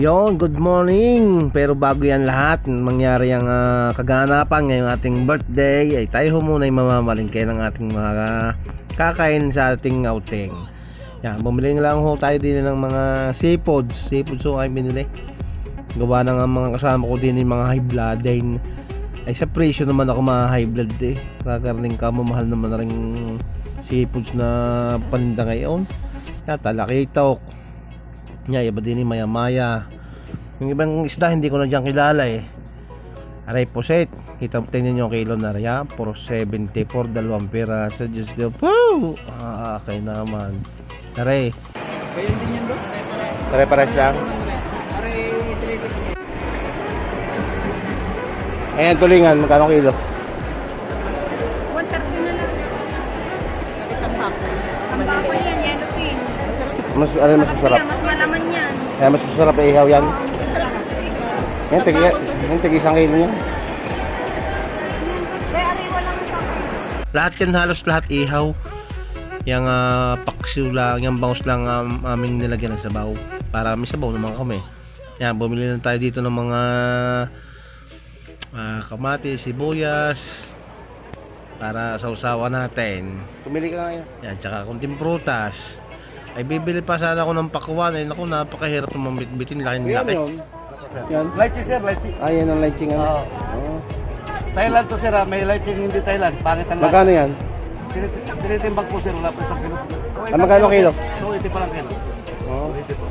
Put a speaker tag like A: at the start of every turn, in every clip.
A: Yon, good morning. Pero bago yan lahat, mangyari ang kaganapan ngayong ating birthday, ay tayo muna ay mamamalingke ng ating mga kakain sa ating outing. Yan, bumili lang ho tayo din ng mga seafoods. Seafoods ho ay binili. Gawa ng mga kasama ko din yung mga high blood din. Ay sa presyo naman ako mga high blood eh. Kakarling ka mo, mahal naman na rin seafoods na paninda ngayon. Yata, lakitok. Iba din yung maya-maya. Yung ibang isda hindi ko na dyan kilala eh. Aray poset. Kita mo, tingnan nyo kilo na rin. Puro 74, dalawang piraso. Just go. Woo! Okay naman. Aray.
B: Kaya din yan, boss.
A: Pare-pares lang.
B: Aray, 350.
A: Ayan, tulingan. Magkano kilo?
C: 130 na lang. Tambako yan, yellow pin.
A: Mas masarap.
C: Mas malaman yan.
A: Kaya mas masarap ihaw yan. Yan, tigi isang kilo yan.
C: Kaya ari walang isang.
A: Lahat yan, halos lahat ihaw. Yung paksiw lang, yung bangus lang aming nilagyan ng sabaw. Para may sabaw naman kami. Yan, bumili na tayo dito ng mga kamatis, sibuyas para sausawan natin. Pumili ka ngayon. Yan, tsaka kunting prutas. Ay bibili pa sana ako ng pakwan. Ay naku, napakahirap naman bitbitin. Laki.
D: Yan. Lychee sir, lychee.
A: Yan ang lighting.
D: Oo. Thailand to sir, may lighting hindi Thailand. Pangit ang
A: Magkano yan?
D: Tinitimbang po sir, wala po isang kilo.
A: Magkano kilo?
D: 280 pa lang kilo.
A: Oh.
D: 280 po.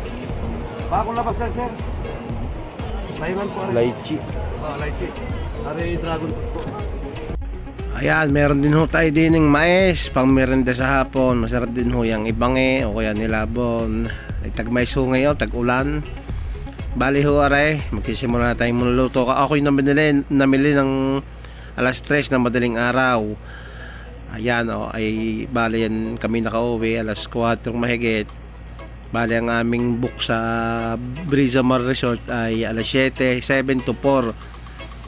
D: Bagong labas sir, sir. Thailand po.
A: Lychee.
D: Lychee. Ari dragon fruit po.
A: Ayan, meron din ho tayo din ng mais pang merenda sa hapon. Masarap din ho yung ibange o kaya nilabon. Ay tag-mais ho ngayon, tag-ulan. Bali ho aray, magsisimula na tayong manuluto. Ako'y namili ng alas 3 ng madaling araw. Ayan o, ay bali yan kami nakauwi alas 4 mahigit. Bali ang aming book sa Brisa Mar Resort ay alas 7 to 4.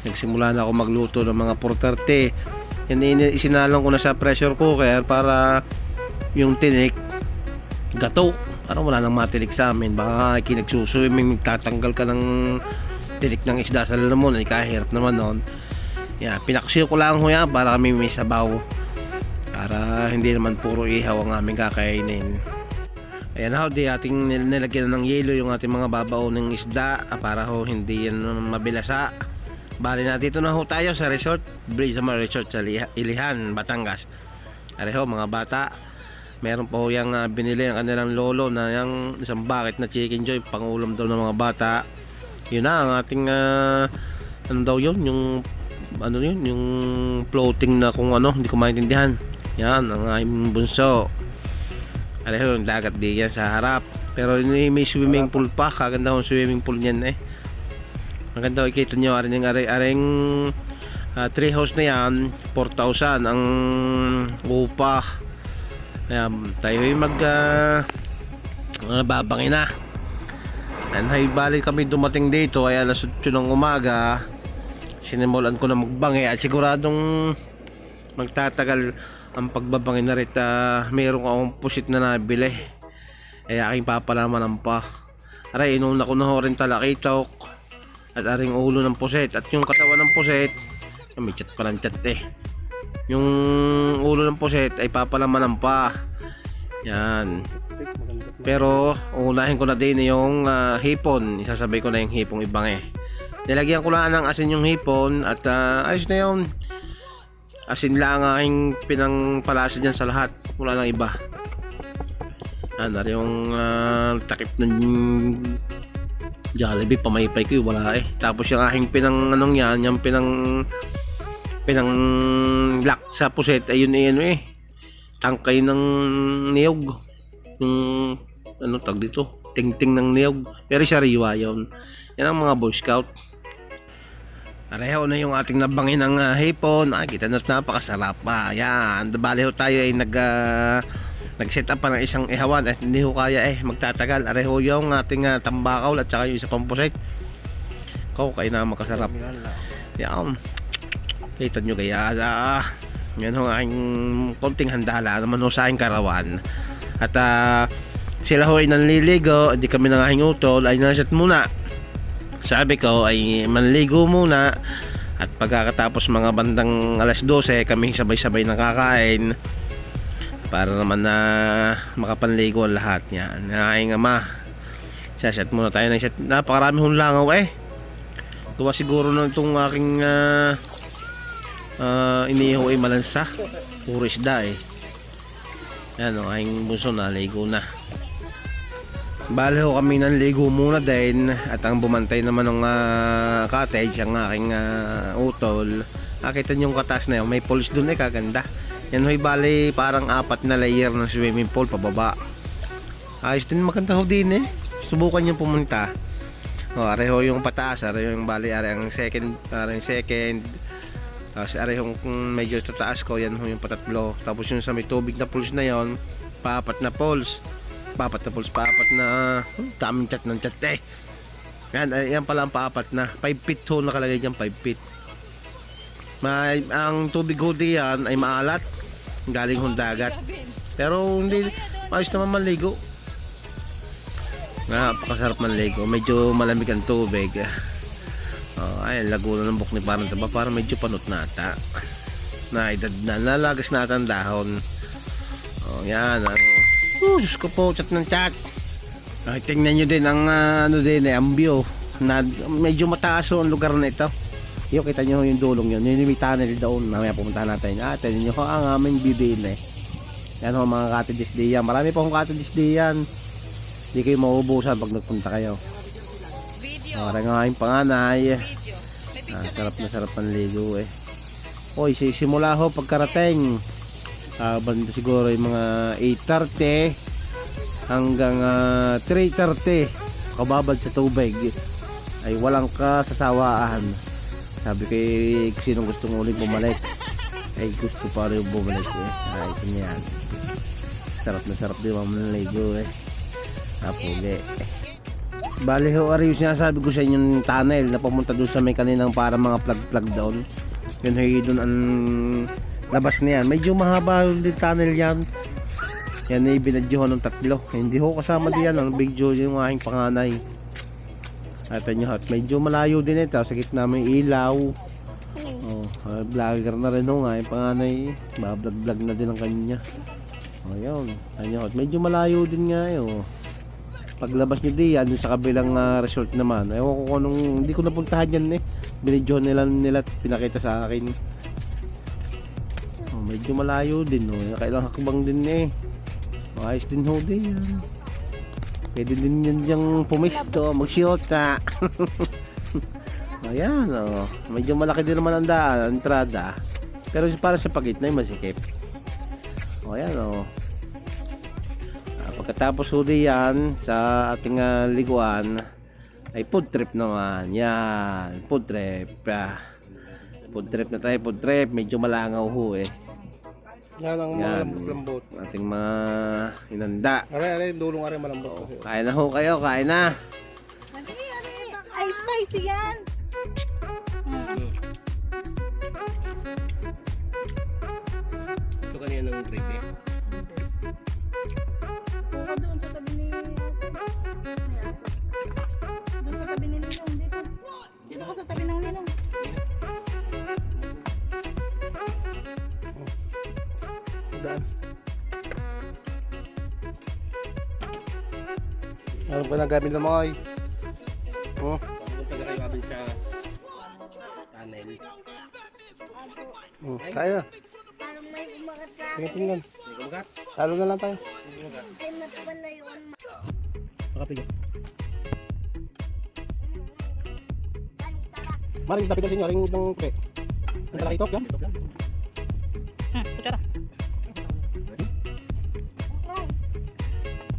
A: Nagsimula na ako magluto ng mga 4:30. Yan, isinalong ko na sa pressure cooker para yung tinik gato. Parang wala nang matinik sa amin. Baka kinagsuswimming, tatanggal ka ng tinik ng isda sa lalamon. Ay kahirap naman noon. Yan, pinaksiyo ko lang ho yan para kami may sabaw. Para hindi naman puro ihaw ang aming kakainin. Ayan ho, di ating nilagyan ng yelo yung ating mga babao ng isda para ho hindi yan mabilasa. Bali na dito na ho tayo sa resort, Brisa Mar Resort sa Ilihan, Batangas. Areho mga bata, meron po ho yung binili ang kanilang lolo na yung isang bucket na chicken joy, pangulam daw ng mga bata. Yun na ang ating ano daw yun, yung ano yun, yung floating na kung ano, hindi ko maintindihan. Yan ang aming bunso. Areho yung dagat di yan sa harap. Pero may swimming pool pa, kaganda ho swimming pool niyan eh. Maganda ikita nyo aring tree house na yan 4,000 ang upa. Ayan, tayo ay babangin na. And hay balik kami dumating dito ay alas 8 ng umaga. Sinimulan ko na magbangi at siguradong magtatagal ang pagbabangin na rin. Mayroon akong pusit na nabili ay aking papalaman ng pa. Aray, inuna ko na ho rin talakitok at aring ulo ng puset at yung katawan ng puset. May chat pa ng chat eh. Yung ulo ng puset ay papalaman ng pa. Yan. Pero unahin ko na din yung hipon. Isasabay ko na yung hipong ibange. Nilagyan ko lang ng asin yung hipon at ayos na yun. Asin lang ang aking pinangpalasa dyan sa lahat. Wala nang iba. Ano yung takip ng Jollibee, pamaypay ko wala eh. Tapos yung aking pinang anong yan, yung pinang lock sa puset ayun eh ano eh. Tangkay ng niyog. Yung ano tag dito, tingting ng niyog. Pero sariwa yun. Yan ang mga Boy Scout. Areho na yung ating nabangin ng hipon. Kita na napakasarap pa. Yan, baliho tayo ay nag-set up pa ng isang ihawan at hindi ho kaya magtatagal. Areho yung ating tambakaw at saka yung isa pang puset. Kayo na makasarap. Yan. Kita nyo kaya. Yan ho aking konting handala naman ho sa aking karawan. At sila ho ay nanliligo. Hindi kami nang aking utol ay naset muna. sabi ko ay manligo muna at pagkatapos mga bandang alas 12 kami sabay-sabay nakakain para naman na makapanligo ang lahat niya. Ay nga ma, set muna tayo ng set. Napakarami hong langaw gawa siguro na itong aking iniho ay malansa, puro isda yan o, aking bunso na ligo na. Bale ho kami nanligo muna din at ang bumantay naman ng cottage ang aking utol. Nakita niyo yung katas na yun, may pools dun kaganda. Yan ho'y bale parang 4 na layer ng swimming pool pababa. Ayos din, maganda ho din subukan niyo pumunta. Areho yung pataas, areho yung bale, areho yung second, tapos areho yung medyo sa taas ko, yan ho yung patatlo. Tapos yung sa may tubig na pools na yon, paapat na pools. Paapat na daming chat ng chat yan pala ang paapat na 5 feet ho nakalagay dyan, 5 feet. Ang tubig ho diyan ay maalat, galing hong dagat, pero hindi ayos naman manligo. Napakasarap manligo, medyo malamig ang tubig. Ayan, lago na ng buk ni parang taba, parang medyo panot na ata na edad na, nalagas na ata ang dahon. Yan Diyos ko po, chat ng chat. Tingnan nyo din ang ang view na medyo mataas ang lugar na ito. Yung kita nyo yung dulong yun, yung may tunnel doon. Mamaya pumuntahan natin. Tingnan nyo ang aming bibin yan ho mga cottages diyan. Marami pa akong cottages diyan. Hindi kayo mauubusan pag nagpunta kayo. Parang ang aking panganay. Sarap na sarap ang ligo Oy, simula ho pagkarating banda siguro yung mga 8:30 hanggang 3:30 kababad sa tubig ay walang kasasawaan. Sabi kay sinong gustong ulit bumalik ay gusto pa rin bumalik ay ganyan. Sarap na sarap din manligo napuli. Bali ho, ariyo sinasabi ko sa inyo yung tunnel na pumunta doon sa may kaninang para mga plug down. Yun ay doon ang labas na yan. Medyo mahaba yung tunnel yan. Yan ay binadyohan ng 3. Hindi ho kasama diyan ang video yung aking panganay. At medyo malayo din ito. Sa gitna may ilaw. Vlogger na rin ho nga yung panganay. Bablog na din ang kanya. Ayun. Medyo malayo din nga paglabas nyo diyan yung sa kabilang resort naman. Ewan ko kung hindi ko napuntahan yan binidyohan nila at pinakita sa akin. Medyo malayo din nakailang hakbang din ayos din ho din yan. Pwede din yan diyang pumisto mag-shota. Ayan medyo malaki din naman ang daan, ang entrada, pero para sa pagitna yung masikip. Ayan pagkatapos ho diyan sa ating liguan ay food trip naman. Yan, food trip. Food trip na tayo, food trip. Medyo malangaw ho
D: Yan ang mga lambot.
A: Ating mga inanda.
D: Aray, dulong aray malambot.
A: Kain na ho kayo, kain na.
C: Ay, spicy yan.
A: Ito kanina ng gravy.
C: Puka doon sa tabi ni... Doon sa tabi ni Ninong. Dito ka sa tabi ng Ninong.
D: Daan. Ano ba nagamit ng mga
A: Pupunta na kayo abin sa tunnel.
D: Kaya na.
C: Parang may umagat na.
D: Tingnan.
A: Kumagat?
D: Salo na lang tayo.
C: Ay, matpala yun.
A: Makapigil.
D: Maring dapat kasi nyaring ng pre. Ang talaki ito, yan.
B: Kutsara.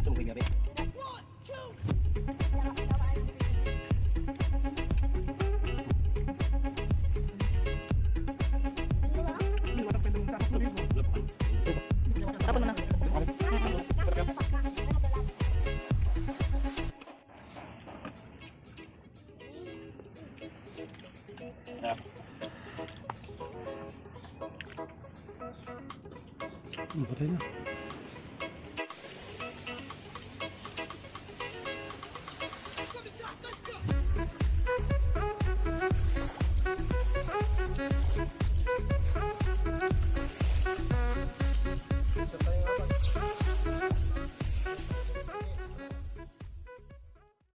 A: Sumugay niya rin.
B: Tapon mo na.
D: Patay na.